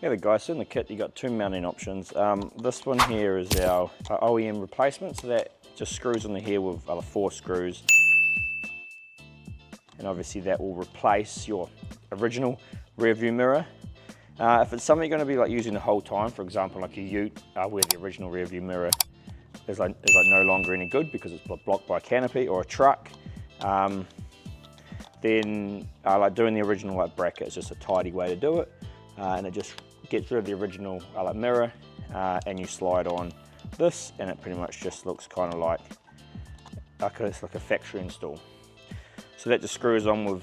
Yeah, guys, so in the kit you got two mounting options. This one here is our OEM replacement, so that just screws on the here with 4 screws. And obviously that will replace your original rear view mirror. If it's something you're going to be like using the whole time, for example like a ute where the original rear view mirror is like no longer any good because it's blocked by a canopy, or a truck, then like doing the original like bracket is just a tidy way to do it, and it just gets rid of the original like mirror, and you slide on this and it pretty much just looks kind of like it's like a factory install. So that just screws on with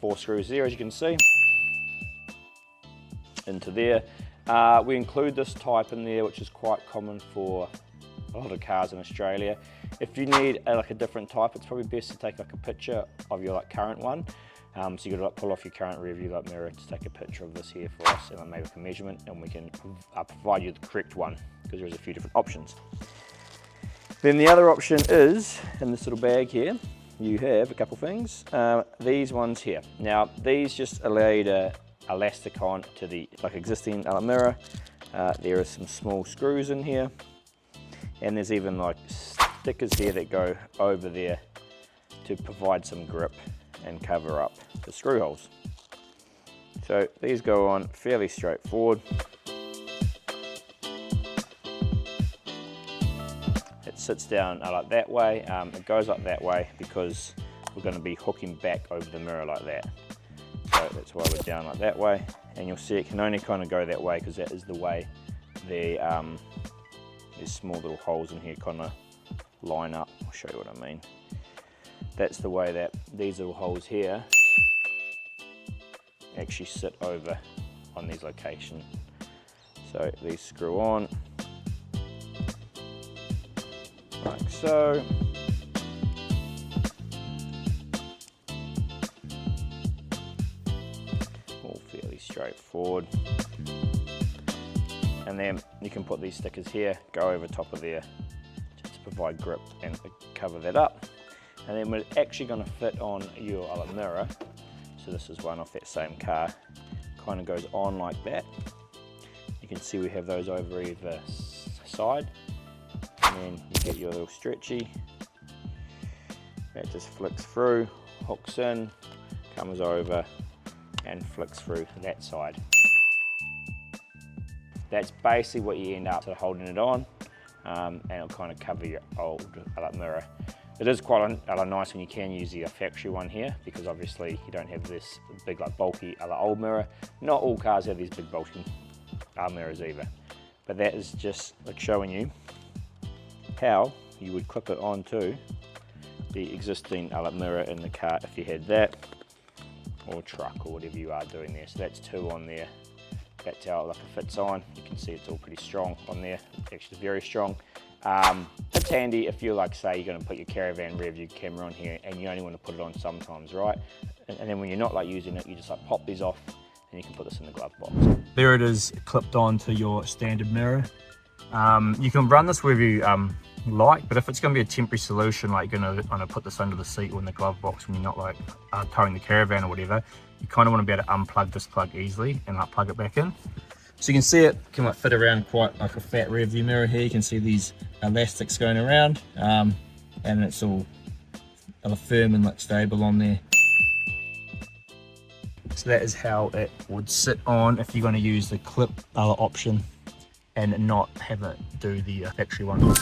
4 screws there, as you can see, into there. We include this type in there, which is quite common for a lot of cars in Australia. If you need like a different type, it's probably best to take like a picture of your like current one. So you got to like pull off your current rear view like mirror to take a picture of this here for us, and like, maybe like a measurement, and we can provide you the correct one, because there's a few different options. Then the other option is in this little bag here. You have a couple things. These ones here. Now these just allow you to elastic on to the like existing mirror. There are some small screws in here, and there's even like stickers here that go over there to provide some grip and cover up the screw holes. So these go on fairly straightforward. It sits down like that way. It goes up that way because we're going to be hooking back over the mirror like that. So that's why we're down like that way, and you'll see it can only kind of go that way because that is the way the these small little holes in here kind of line up. I'll show you what I mean. That's the way that these little holes here actually sit over on these locations. So these screw on like so. All fairly straightforward. And then you can put these stickers here, go over top of there just to provide grip and cover that up. And then we're actually going to fit on your other mirror. So this is one off that same car. Kind of goes on like that. You can see we have those over either side. And then you get your little stretchy. That just flicks through, hooks in, comes over and flicks through that side. That's basically what you end up holding it on, and it'll kind of cover your old mirror. It is quite nice when you can use the factory one here, because obviously you don't have this big like bulky old mirror. Not all cars have these big bulky mirrors either, but that is just like showing you how you would clip it onto the existing mirror in the car if you had that, or truck, or whatever you are doing there. So that's 2 on there. That's how it fits on. You can see it's all pretty strong on there, actually very strong. It's handy if you're like, say you're going to put your caravan rear view camera on here and you only want to put it on sometimes, right? And then when you're not like using it, you just like pop these off and you can put this in the glove box. There it is, clipped onto your standard mirror. You can run this wherever you like, but if it's going to be a temporary solution, like you're going to put this under the seat or in the glove box when you're not like towing the caravan or whatever, you kind of want to be able to unplug this plug easily and like plug it back in. So you can see it can like fit around quite like a fat rear view mirror here. You can see these elastics going around, and it's all firm and like stable on there. So that is how it would sit on if you're going to use the clip option and not have it do the factory one.